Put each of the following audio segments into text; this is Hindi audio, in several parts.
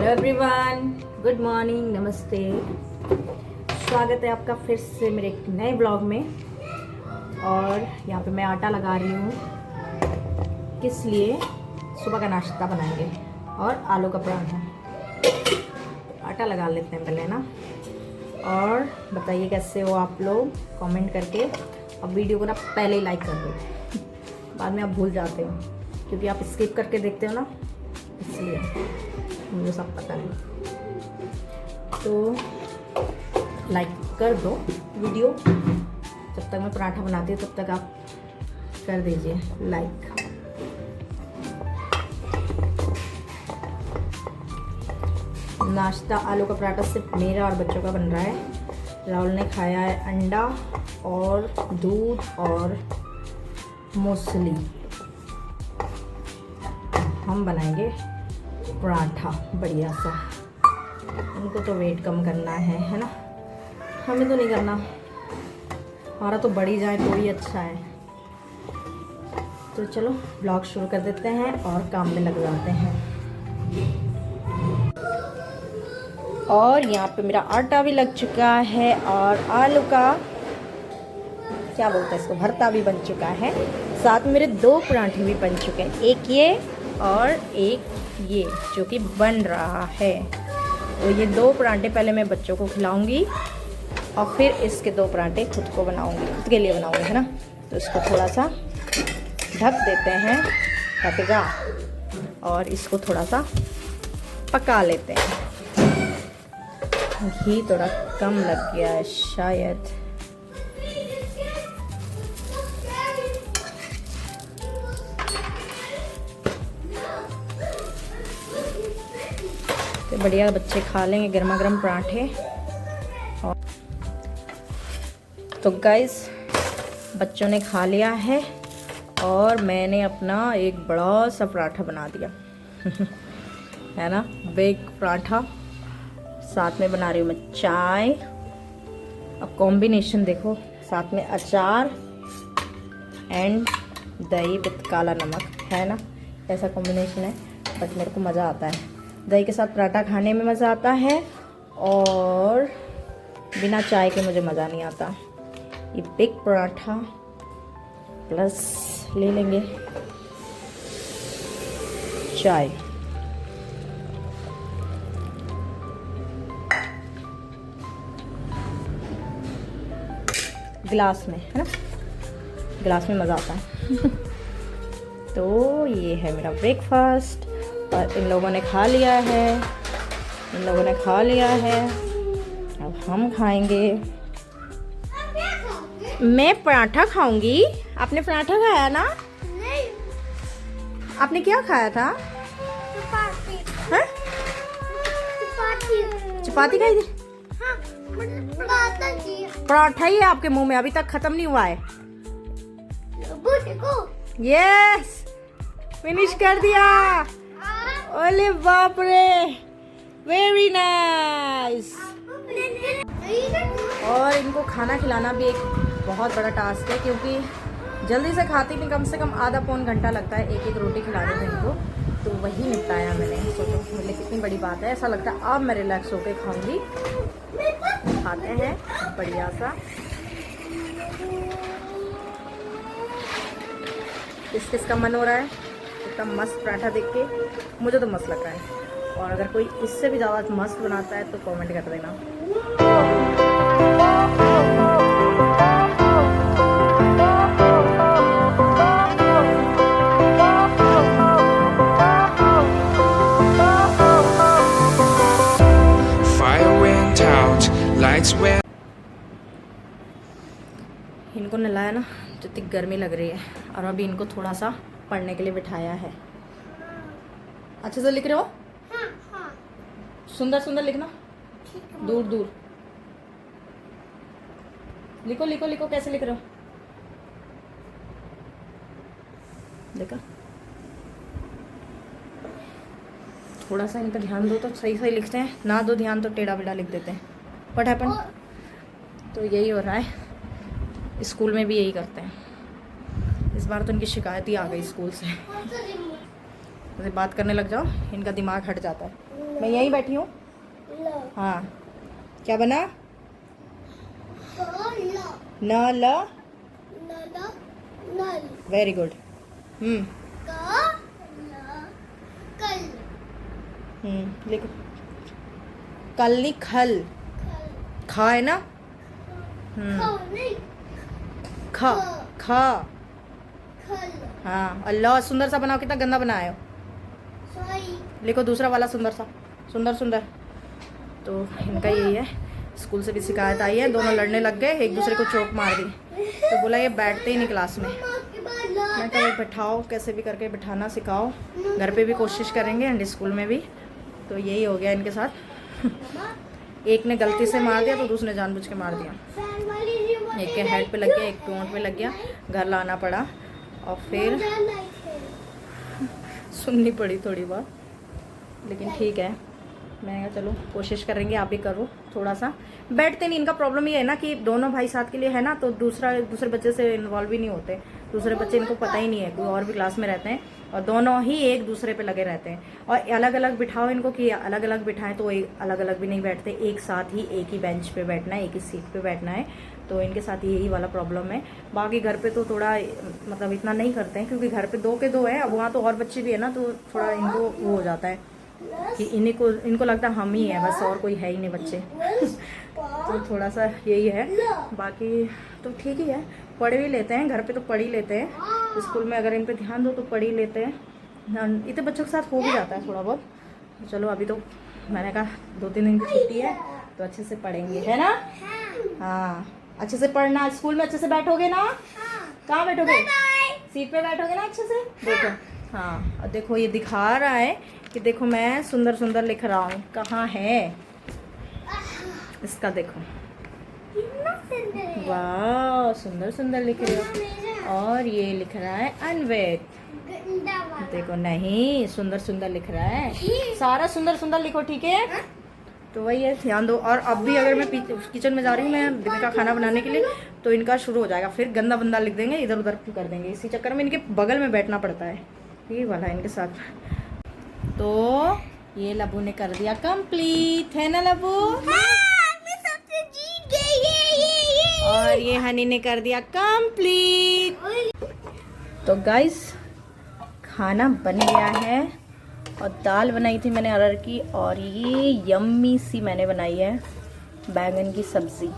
हेलो एवरीवन, गुड मॉर्निंग, नमस्ते। स्वागत है आपका फिर से मेरे एक नए ब्लॉग में। और यहाँ पे मैं आटा लगा रही हूँ। किस लिए? सुबह का नाश्ता बनाएंगे और आलू का पराठा। आटा लगा लेते हैं पहले ना। और बताइए कैसे हो आप लोग, कमेंट करके। अब वीडियो को ना पहले ही लाइक कर दो, बाद में आप भूल जाते हो क्योंकि आप स्किप करके देखते हो ना, इसलिए मुझे सब पता है। तो लाइक कर दो वीडियो। जब तक मैं पराठा बनाती हूँ तब तक आप कर दीजिए लाइक। नाश्ता आलू का पराठा सिर्फ मेरा और बच्चों का बन रहा है। राहुल ने खाया है अंडा और दूध और मूसली। हम बनाएंगे पराठा बढ़िया सा। उनको तो वेट कम करना है ना, हमें तो नहीं करना। हमारा तो बढ़ ही जाए तो ही अच्छा है। तो चलो ब्लॉग शुरू कर देते हैं और काम में लग जाते हैं। और यहाँ पे मेरा आटा भी लग चुका है और आलू का क्या बोलते हैं इसको, भरता भी बन चुका है। साथ में मेरे 2 पराठे भी बन चुके हैं, एक ये और एक ये जो कि बन रहा है। तो ये 2 पराठे पहले मैं बच्चों को खिलाऊंगी और फिर इसके 2 पराठे खुद को बनाऊंगी, खुद के लिए बनाऊंगी, है ना। तो इसको थोड़ा सा ढक देते हैं, ढकेगा, और इसको थोड़ा सा पका लेते हैं। घी थोड़ा कम लग गया है शायद। तो बढ़िया बच्चे खा लेंगे गर्मा गर्म पराठे। और तो गाइस बच्चों ने खा लिया है और मैंने अपना एक बड़ा सा पराठा बना दिया है ना, बिग पराठा। साथ में बना रही हूँ मैं चाय। अब कॉम्बिनेशन देखो, साथ में अचार एंड दही विद काला नमक, है ना। ऐसा कॉम्बिनेशन है, बट मेरे को मज़ा आता है। दही के साथ पराठा खाने में मज़ा आता है और बिना चाय के मुझे मज़ा नहीं आता। ये बिग पराठा प्लस ले लेंगे चाय। गिलास में, है ना, गिलास में मज़ा आता है तो ये है मेरा ब्रेकफास्ट और इन लोगों ने खा लिया है, इन लोगों ने खा लिया है। अब हम खाएंगे। मैं पराठा खाऊंगी। आपने पराठा खाया ना? नहीं। आपने क्या खाया था? चपाती। हैं? चपाती खाई थी? हाँ, पराठा ही है आपके मुंह में, अभी तक खत्म नहीं हुआ है। यस, फिनिश कर दिया। ओले बाप रे, वेरी नाइस। और इनको खाना खिलाना भी एक बहुत बड़ा टास्क है क्योंकि जल्दी से खाती नहीं, कम से कम आधा पौन घंटा लगता है एक एक रोटी खिलाने में इनको। तो वही निपटाया मैंने। सोचो मतलब कितनी बड़ी बात है। ऐसा लगता है अब मैं रिलैक्स होकर खाऊंगी। खाते हैं बढ़िया सा। किस किस का मन हो रहा है इतना मस्त पराठा देख के? मुझे तो मस्त लग रहा है। और अगर कोई इससे भी ज़्यादा मस्त बनाता है तो कमेंट कर देना। इनको नहलाया ना तो इतनी गर्मी लग रही है और अभी इनको थोड़ा सा पढ़ने के लिए बिठाया है। अच्छे से लिख रहे हो? हाँ, हाँ। सुंदर सुंदर लिखना, दूर दूर लिखो लिखो लिखो। कैसे लिख रहे हो देखा? थोड़ा सा इन पर ध्यान दो तो सही सही लिखते हैं, ना दो ध्यान तो टेढ़ा बेढ़ा लिख देते हैं। What happen? तो यही हो रहा है, स्कूल में भी यही करते हैं। इस बार तो इनकी शिकायत ही आ गई स्कूल से। जैसे बात करने लग जाओ इनका दिमाग हट जाता है। मैं यहीं बैठी हूँ। हाँ, क्या बना? न ल वेरी गुड। लिखो। कल नहीं खल। खा है ना? खा खा। हाँ, अल्लाह सुंदर सा बनाओ। कितना गंदा बनाया हो। लिखो दूसरा वाला सुंदर सा। सुंदर सुंदर। तो इनका यही है। स्कूल से भी शिकायत आई है, दोनों लड़ने लग गए, एक दूसरे को चोट मार दी। तो बोला ये बैठते ही नहीं क्लास में। मैं कहा बैठाओ, कैसे भी करके बिठाना सिखाओ। घर पे भी कोशिश करेंगे एंड स्कूल में भी। तो यही हो गया इनके साथ। एक ने गलती से मार दिया तो दूसरे ने जानबूझ के मार दिया। एक के हेड पे लग गया, एक पे होंठ पे लग गया। घर लाना पड़ा और फिर सुननी पड़ी थोड़ी बहुत, लेकिन ठीक है। मैंने कहा चलो कोशिश करेंगे, आप भी करो थोड़ा सा। बैठते नहीं। इनका प्रॉब्लम ये है ना कि दोनों भाई साथ के लिए है ना, तो दूसरे बच्चे से इन्वॉल्व ही नहीं होते। दूसरे बच्चे इनको पता ही नहीं है, कोई और भी क्लास में रहते हैं और दोनों ही एक दूसरे पे लगे रहते हैं। और अलग अलग बिठाओ इनको कि अलग अलग बिठाएं तो अलग अलग भी नहीं बैठते। एक साथ ही एक ही बेंच पे बैठना है, एक ही सीट पे बैठना है। तो इनके साथ यही वाला प्रॉब्लम है। बाकी घर पे तो थोड़ा मतलब इतना नहीं करते हैं, क्योंकि घर पे 2 के 2 है। अब वहाँ तो और बच्चे भी है ना, तो थोड़ा इनको वो हो जाता है कि इनको लगता है हम ही है बस, और कोई है ही नहीं बच्चे। तो थोड़ा सा यही है। बाकी तो ठीक ही है, पढ़ भी लेते हैं। घर पे तो पढ़ ही लेते हैं, स्कूल में अगर इन पे ध्यान दो तो पढ़ ही लेते हैं। इतने बच्चों के साथ हो भी जाता है थोड़ा बहुत। चलो अभी तो मैंने कहा 2-3 दिन की छुट्टी है तो अच्छे से पढ़ेंगे, है ना? हाँ, अच्छे से पढ़ना। स्कूल में अच्छे से बैठोगे ना? कहाँ बैठोगे? सीट पे बैठोगे ना अच्छे से? देखो। हाँ, और देखो ये दिखा रहा है कि देखो मैं सुंदर सुंदर लिख रहा हूँ। कहाँ है इसका? देखो, वाह सुंदर सुंदर लिख रहे हो। और ये लिख रहा है अन्वित। देखो नहीं, सुंदर सुंदर लिख रहा है। सारा सुंदर सुंदर लिखो, ठीक है? तो वही है, ध्यान दो। और अब भी अगर मैं किचन में जा रही हूँ मैं दिन का खाना बनाने के लिए, तो इनका शुरू हो जाएगा। फिर गंदा बंदा लिख देंगे, इधर उधर कर देंगे। इसी चक्कर में इनके बगल में बैठना पड़ता है। ये वाला इनके साथ। तो ये लबू ने कर दिया कंप्लीट, है ना लबू? और ये हनी ने कर दिया कंप्लीट। तो गाइस खाना बन गया है और दाल बनाई थी मैंने अरहर की, और ये यम्मी सी मैंने बनाई है बैंगन की सब्जी।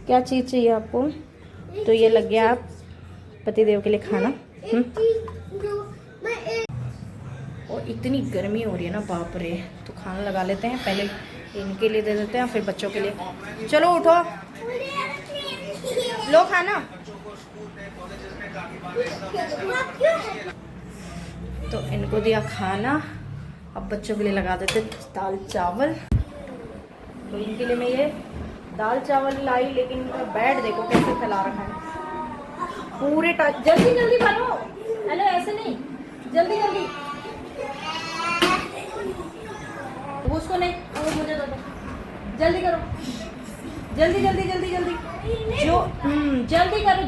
क्या चीज़ चाहिए आपको? तो ये लग गया आप पतिदेव के लिए खाना। और इतनी गर्मी हो रही है ना, बाप रे। तो खाना लगा लेते हैं, पहले इनके लिए दे देते हैं फिर बच्चों के लिए। चलो उठो, लो खाना। तो इनको दिया खाना, अब बच्चों के लिए लगा देते दाल चावल। तो इनके लिए मैं ये दाल चावल लाई, लेकिन इनका बेड देखो कैसे फैला रखा है पूरे जल्दी जल्दी बनो। हेलो, ऐसे नहीं, जल्दी जल्दी। वो उसको नहीं, वो मुझे दो, जल्दी करो, जल्दी जल्दी जल्दी जल्दी। जो जल्दी करो,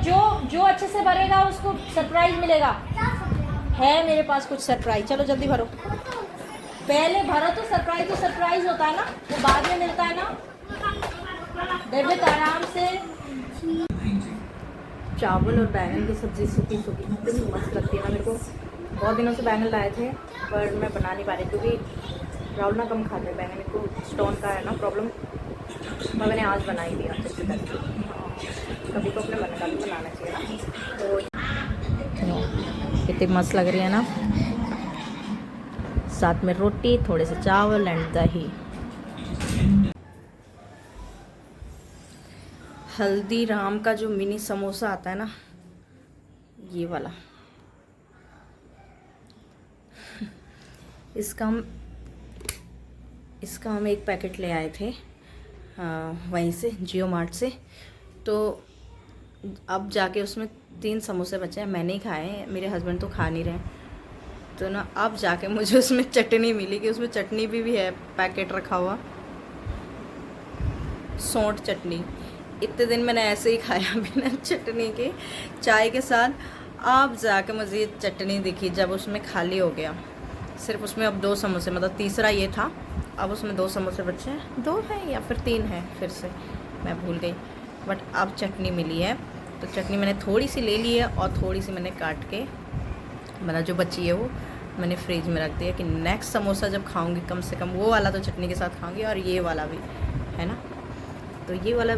जो अच्छे से भरेगा उसको सरप्राइज मिलेगा। है मेरे पास कुछ सरप्राइज, चलो जल्दी भरो। पहले भरो तो सरप्राइज होता है ना, वो बाद में मिलता है ना। देखो तो आराम से। चावल और बैंगन की सब्जी सूखी सूखी इतनी मस्त लगती है ना। मेरे को बहुत दिनों से बैंगन लाए थे पर मैं बना नहीं पा रही, क्योंकि राहुल ना कम खाते हैं बैंगन को, स्टोन का है ना प्रॉब्लम। पर मैंने आज बनाई थी अच्छे से करके। कभी को अपने मन का भी बनाना चाहिए ना। तो कितनी मस्त लग रही है ना, साथ में रोटी, थोड़े से चावल एंड दही। हल्दीराम का जो मिनी समोसा आता है ना, ये वाला, इसका हम एक पैकेट ले आए थे वहीं से, जियो मार्ट से। तो अब जाके उसमें 3 समोसे बचे हैं। मैंने ही खाए हैं, मेरे हस्बैंड तो खा नहीं रहे। तो ना अब जाके मुझे उसमें चटनी मिली, कि उसमें चटनी भी है पैकेट रखा हुआ, सौंठ चटनी। इतने दिन मैंने ऐसे ही खाया बिना चटनी के, चाय के साथ। अब जाके मुझे चटनी दिखी जब उसमें खाली हो गया, सिर्फ उसमें अब 2 समोसे, मतलब तीसरा ये था, अब उसमें 2 समोसे बचे हैं, 2 हैं या फिर 3 हैं, फिर से मैं भूल गई। बट अब चटनी मिली है, तो चटनी मैंने थोड़ी सी ले ली है और थोड़ी सी मैंने काट के, मतलब जो बची है वो मैंने फ्रिज में रख दिया कि नेक्स्ट समोसा जब खाऊंगी कम से कम वो वाला तो चटनी के साथ खाऊंगी, और ये वाला भी है ना, तो ये वाला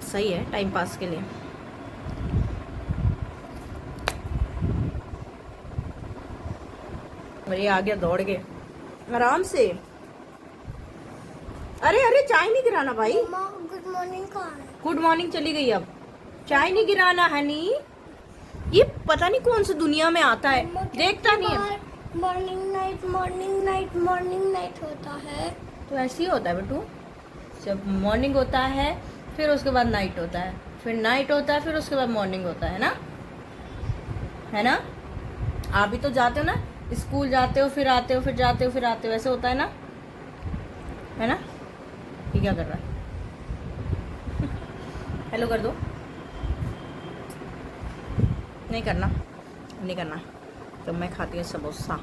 सही है टाइम पास के लिए। और ये आ गया दौड़ के आराम से। अरे अरे चाय नहीं गिराना भाई। गुड मॉर्निंग कहाँ है? गुड मॉर्निंग चली गई, अब चाय नहीं गिराना हनी। ये पता नहीं कौन सी दुनिया में आता है, देखता नहीं है। Morning night morning night morning night होता है, तो ऐसे ही होता है बेटू, जब मॉर्निंग होता है फिर उसके बाद नाइट होता है, फिर नाइट होता है, फिर उसके बाद मॉर्निंग होता है ना, है ना। आप भी तो जाते हो ना, स्कूल जाते हो फिर आते हो, फिर जाते हो फिर आते हो, ऐसे होता है ना, है ना। ये क्या कर रहा है? हेलो कर दो। नहीं करना, नहीं करना। तो मैं खाती हूँ समोसा।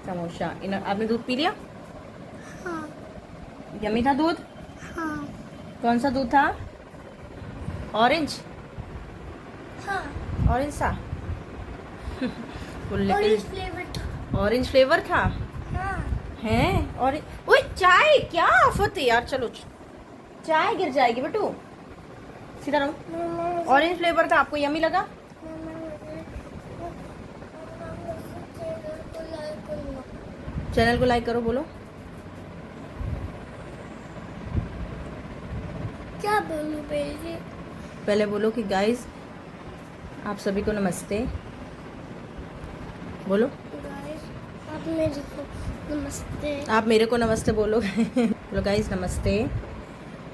समोसा इन आपने दूध पी लिया? हाँ यम्मी था दूध? हाँ कौन सा दूध था? ऑरेंज? हाँ ऑरेंज सा? ऑरेंज फ्लेवर था। ऑरेंज फ्लेवर था? हाँ हैं ऑरेंज। ओए चाय, क्या आफत है यार, चलो चाय गिर जाएगी बेटू, सीधा रहो। ऑरेंज फ्लेवर था, आपको यम्मी लगा? चैनल को लाइक करो, बोलो। क्या बोलूं पहले? पहले बोलो कि गाइस आप सभी को नमस्ते, बोलो। गाइस आप मेरे को नमस्ते। आप मेरे को नमस्ते बोलो। बोलो गाइस नमस्ते।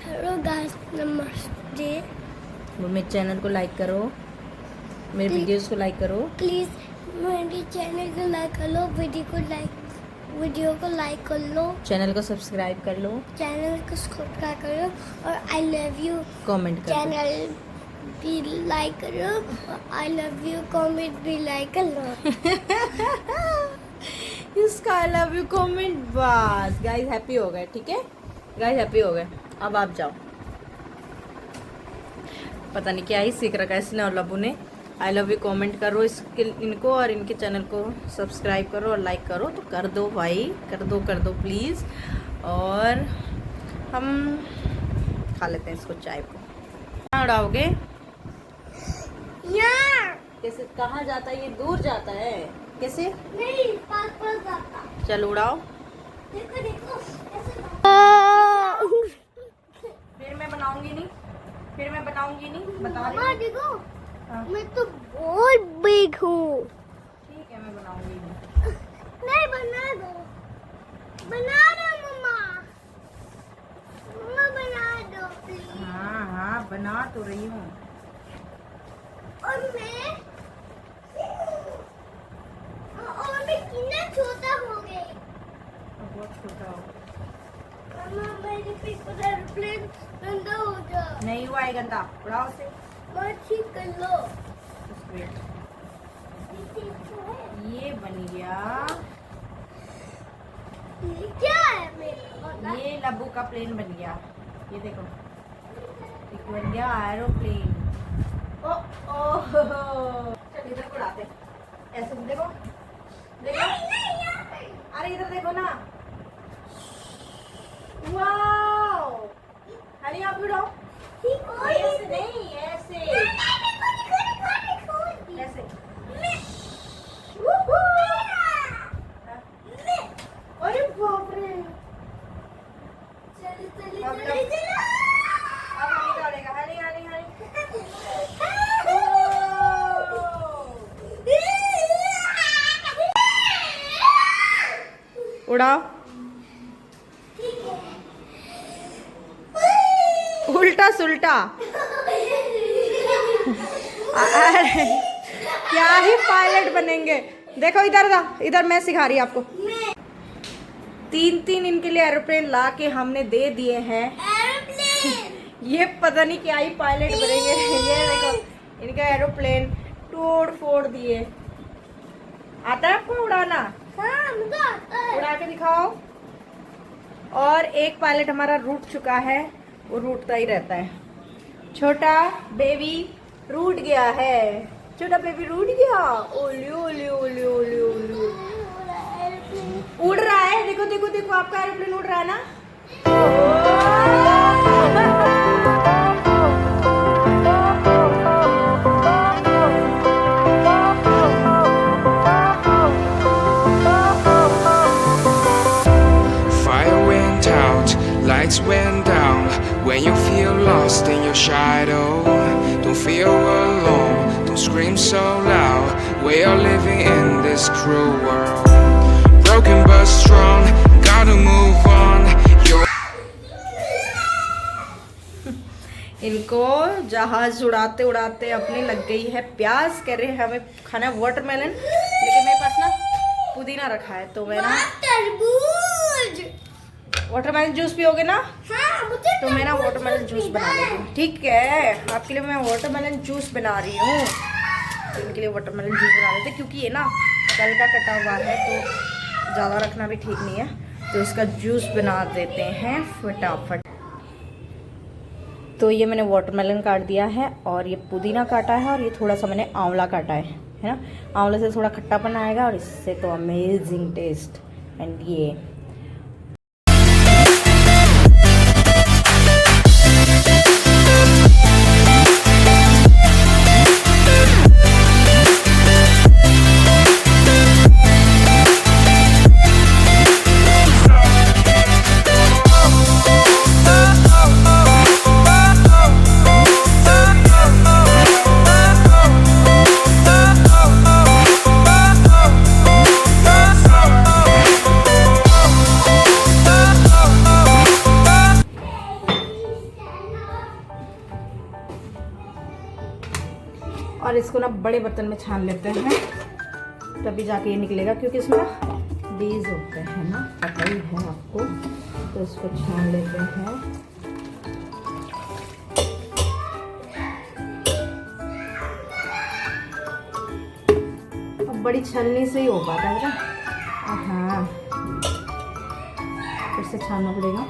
हेलो गाइस नमस्ते। मेरे चैनल को लाइक करो, मेरे वीडियोस को लाइक करो। प्लीज मेरे चैनल को लाइक कर लो, वीडियो को लाइक कर लो, चैनल को सब्सक्राइब कर लो, चैनल को सब्सक्राइब करो, और आई लव यू कमेंट कर दो। चैनल भी लाइक करो, और आई लव यू कमेंट भी लाइक कर लो। इसका आई लव यू कमेंट, बस गाइस हैप्पी हो गए, ठीक है गाइस हैप्पी हो गए। अब आप जाओ, पता नहीं क्या ही सीख रखा है इसने और लब्बू ने। आई लव यू कमेंट करो इसके, इनको, और इनके चैनल को सब्सक्राइब करो और लाइक करो, तो कर दो भाई, कर दो प्लीज़। और हम खा लेते हैं इसको, चाय को। कहाँ उड़ाओगे? यहाँ कैसे, कहाँ जाता है ये? दूर जाता है कैसे? नहीं पास पास जाता। चल उड़ाओ। देखो देखो फिर मैं बनाऊंगी नहीं, बता रही मामा हूँ। देखो, हाँ। मैं तो बहुत बिग हूँ। ठीक है मैं बनाऊंगी नहीं। नहीं बना दो मम्मा, मम्मा बना दो प्लीज। हाँ हाँ बना तो रही हूँ। और मैं कितना छोटा हो गई। बहुत छोटा हो। मम्मा मेरे पीछे एयरप्लेन गंदा हो जा। नहीं हुआ है गंदा, उड़ाओ से। मैं ठीक कर लो। Just wait। ये बन गया, ये क्या है मेरा? ये लब्बू का प्लेन बन गया। ये देखो, एक बन गया एरोप्लेन। ओ ओ चल इधर को उड़ाते, ऐसे देखो देखो, अरे इधर देखो ना। वाओ, अरे आप उड़ाओ। ऐसे नहीं, ऐसे ऐसे। अरे बाप रे, अब हनी दौड़ेगा, हनी हनी हनी। उड़ाओ, उल्टा सुल्टा। अरे क्या ही पायलट बनेंगे। देखो इधर दा, इधर मैं सिखा रही आपको। 3 इनके लिए एरोप्लेन ला के हमने दे दिए हैं। ये पता नहीं क्या ही पायलट बनेंगे। ये देखो इनका एरोप्लेन तोड़ फोड़ दिए। आता है आपको उड़ाना? हाँ मुझे आता है। उड़ा के दिखाओ। और एक पायलट हमारा रूठ चुका है, वो रूठता ही रहता है। छोटा बेबी रूठ गया है, छोटा बेबी रूठ गया। ओले ओले ओले ओले ओले, उड़ रहा है। देखो देखो देखो, आपका एरोप्लेन उड़ रहा है ना। Fire went out, lights went down. When you feel lost in your shadow, don't feel alone, don't scream so loud. We are living in this cruel world. Broken but strong, gotta move on. You're इनको जहाज उड़ाते उड़ाते अपने लग गई है प्यास। कह रहे हैं हमें खाना है वाटरमेलन, लेकिन मेरे पास ना पुदीना रखा है, तो मैं ना तरबूज। वाटरमेलन जूस पियोगे ना, हाँ मुझे तो मैं ना वाटरमेलन जूस बना लेती हूँ। ठीक है, आपके लिए मैं वाटरमेलन जूस बना रही हूँ। इनके लिए वाटरमेलन जूस बना लेते, क्योंकि ये ना कल का कटा हुआ है तो ज़्यादा रखना भी ठीक नहीं है, तो इसका जूस बना देते हैं फटाफट। तो ये मैंने वाटरमेलन काट दिया है, और ये पुदीना काटा है, और ये थोड़ा सा मैंने आंवला काटा है ना। आंवले से थोड़ा खट्टापन आएगा, और इससे तो अमेजिंग टेस्ट। एंड ये और इसको ना बड़े बर्तन में छान लेते हैं, तभी जाके ये निकलेगा, क्योंकि इसमें ना बीज होते हैं ना, पता ही है आपको। तो इसको छान लेते हैं। अब बड़ी छलनी से ही हो पाता है ना। हाँ, फिर से छानना पड़ेगा।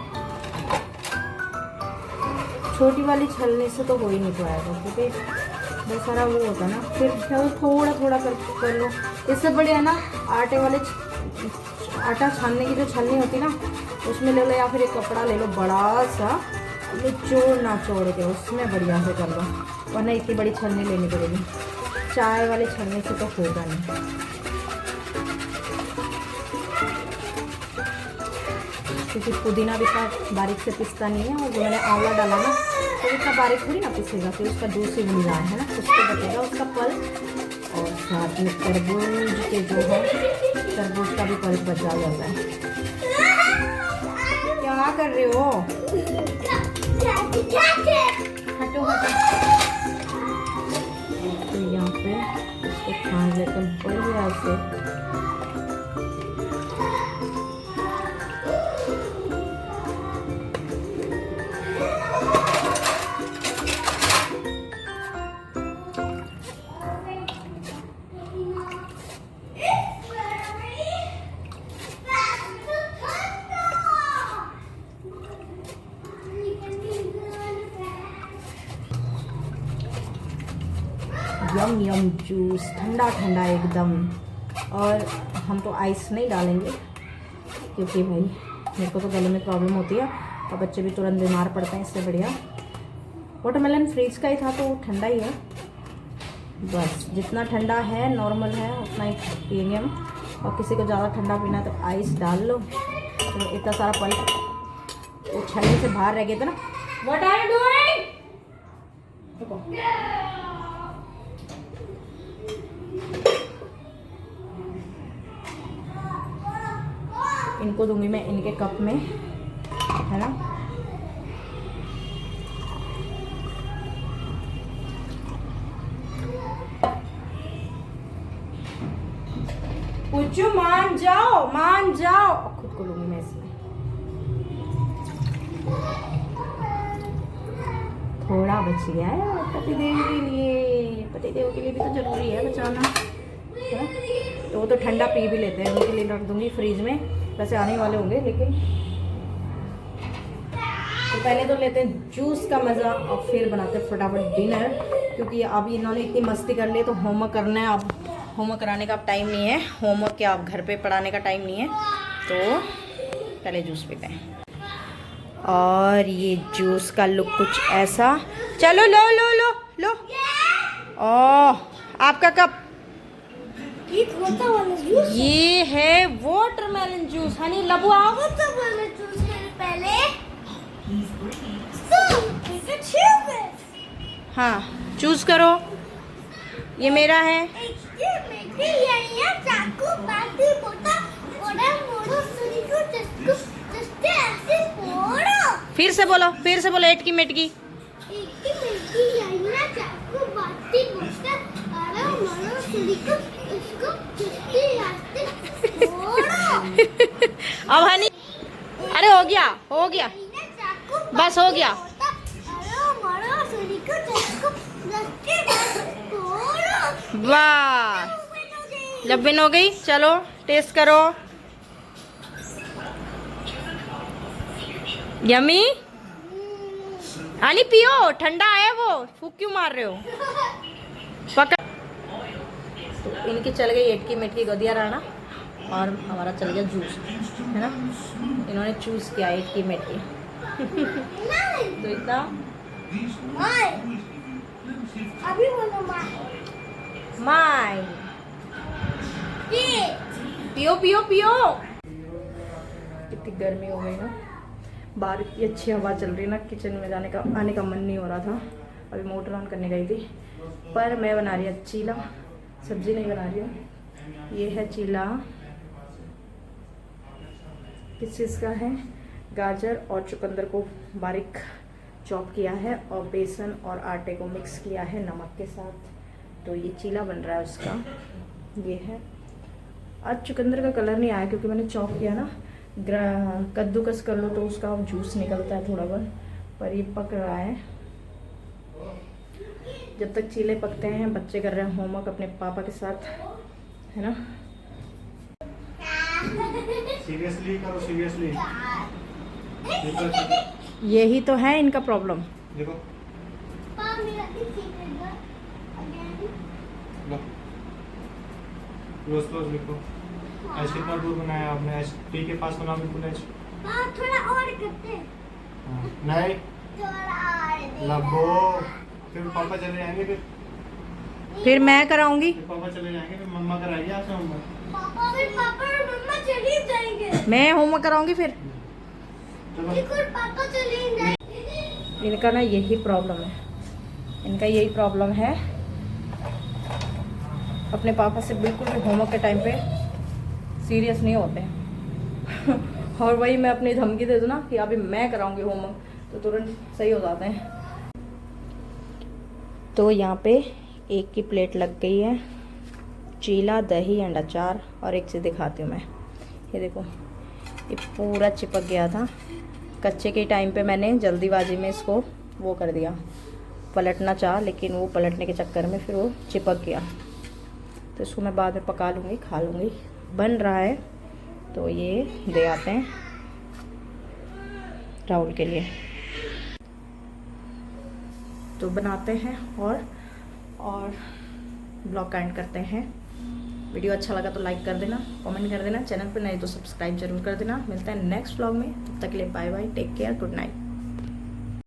छोटी वाली छलनी से तो हो ही नहीं पाएगा, क्योंकि बहुत सारा वो होता है ना, फिर थोड़ा थोड़ा कर लो। इससे बढ़िया है ना आटे वाले आटा छानने की जो छलनी होती है ना, उसमें ले लो, या फिर एक कपड़ा ले लो बड़ा सा, निचोड़ ना छोड़ के उसमें बढ़िया से कर लो, वरना इतनी बड़ी छलनी लेनी पड़ेगी। चाय वाले छलनी से तो होगा नहीं। क्योंकि पुदीना भी इतना बारीक से पिसता नहीं है, और जो मैंने आंवला डाला ना, तो इतना बारीक थोड़ी ना पिसेगा, फिर उसका जूस ही मिल रहा है ना, उसको बचेगा उसका पल्प। और साथ में तरबूज के जो है, तरबूज का भी पल्प बचा जाता है। क्या कर रहे हो? हटो हटो। तो यहाँ पे इसको छान लेते हैं बढ़िया से। यम यम जूस, ठंडा ठंडा एकदम। और हम तो आइस नहीं डालेंगे, क्योंकि भाई मेरे को तो गले में प्रॉब्लम होती है, और बच्चे भी तुरंत बीमार पड़ते हैं। इससे बढ़िया वाटरमेलन फ्रिज का ही था, तो वो ठंडा ही है। बस जितना ठंडा है नॉर्मल है उतना ही पियेंगे हम। और किसी को ज़्यादा ठंडा पीना है तो आइस डाल लो। तो इतना सारा पल्प वो छलनी से बाहर रह गए थे ना। What are you doing? इनको दूंगी मैं इनके कप में, है ना। पुच्चू मान जाओ, मान जाओ। खुद को लूंगी मैं इसमें। थोड़ा बच गया है पतिदेव के लिए। पतिदेव के लिए भी तो ज़रूरी है बचाना, है ना। तो वो तो ठंडा पी भी लेते हैं, उनके लिए रख दूँगी फ्रीज में। वैसे आने वाले होंगे लेकिन तो पहले तो लेते हैं जूस का मज़ा और फिर बनाते हैं फटाफट डिनर, क्योंकि अभी इन्होंने इतनी मस्ती कर ली तो होमवर्क करना है। अब होमवर्क कराने का टाइम नहीं है, होमवर्क क्या अब घर पे पढ़ाने का टाइम नहीं है। तो पहले जूस पीते हैं। और ये जूस का लुक कुछ ऐसा। चलो लो लो लो लो। ओह आपका कप। ये है वाटरमेलन जूस। हनी लबू आओ। पहले हाँ चूज करो, ये मेरा है। फिर से बोलो, फिर से बोलो। एटकी मेटकी। अब हनी, अरे हो गया हो गया, बस हो गया। वाह लब्बिन हो गई। चलो टेस्ट करो। यमी। आनी पियो, ठंडा है वो, फूक क्यों मार रहे हो। पकड़। तो इनकी चल गई एटकी मेटकी गोदिया राणा और हमारा चल गया जूस, है ना। इन्होंने चूज किया एटकी मेटकी। तो इतना अभी बोलो माय पियो पियो पियो। कितनी गर्मी हो गई ना, बाहर की अच्छी हवा चल रही है ना। किचन में आने का मन नहीं हो रहा था। अभी मोटर ऑन करने गई थी, पर मैं बना रही हूँ चीला, सब्जी नहीं बना रही हूँ। ये है चीला, किस चीज़ का है, गाजर और चुकंदर को बारीक चॉप किया है और बेसन और आटे को मिक्स किया है नमक के साथ। तो ये चीला बन रहा है उसका। ये है, आज चुकंदर का कलर नहीं आया क्योंकि मैंने चॉप किया ना। कद्दूकस कर लो तो उसका जूस निकलता है थोड़ा बहुत, पर ये पक रहा है। जब तक चीले पकते हैं बच्चे कर रहे हैं होमवर्क अपने पापा के साथ, है ना। सीरियसली करो, सीरियसली। यही तो है इनका प्रॉब्लम। देखो रोज रोज लिखो। ऐसे कितना दूर बनाया आपने, ऐसे टी के पास बना बिल्कुल ऐसे। थोड़ा और करते हैं। नहीं थोड़ा और लबो, फिर पापा चले जाएंगे, फिर मैं कराऊंगी। फिर पापा चले जाएंगे, फिर मम्मा कराएगी आपसे होमवर्क। पापा और मम्मा चली जाएंगे। मैं होमवर्क कराऊंगी फिर। चलो बिल्कुल पापा चले जाएंगे। इनका ना यही प्रॉब्लम है, इनका यही प्रॉब्लम है। अपने पापा से बिल्कुल भी होमवर्क के टाइम पे सीरियस नहीं होते हैं। और वही मैं अपनी धमकी दे दूँ ना कि अभी मैं कराऊंगी होमवर्क, तो तुरंत सही हो जाते हैं। तो यहाँ पे एक की प्लेट लग गई है, चीला, दही एंड अचार। और एक चीज़ दिखाती हूँ मैं, ये देखो, ये पूरा चिपक गया था। कच्चे के टाइम पे मैंने जल्दीबाजी में इसको वो कर दिया, पलटना चाहा, लेकिन वो पलटने के चक्कर में फिर वो चिपक गया। तो इसको मैं बाद में पका लूँगी, खा लूँगी। बन रहा है तो ये दे आते हैं राहुल के लिए। तो बनाते हैं और ब्लॉग का एंड करते हैं। वीडियो अच्छा लगा तो लाइक कर देना, कमेंट कर देना, चैनल पर नहीं तो सब्सक्राइब जरूर कर देना। मिलता है नेक्स्ट ब्लॉग में, तब तक के लिए bye bye, take care, good night.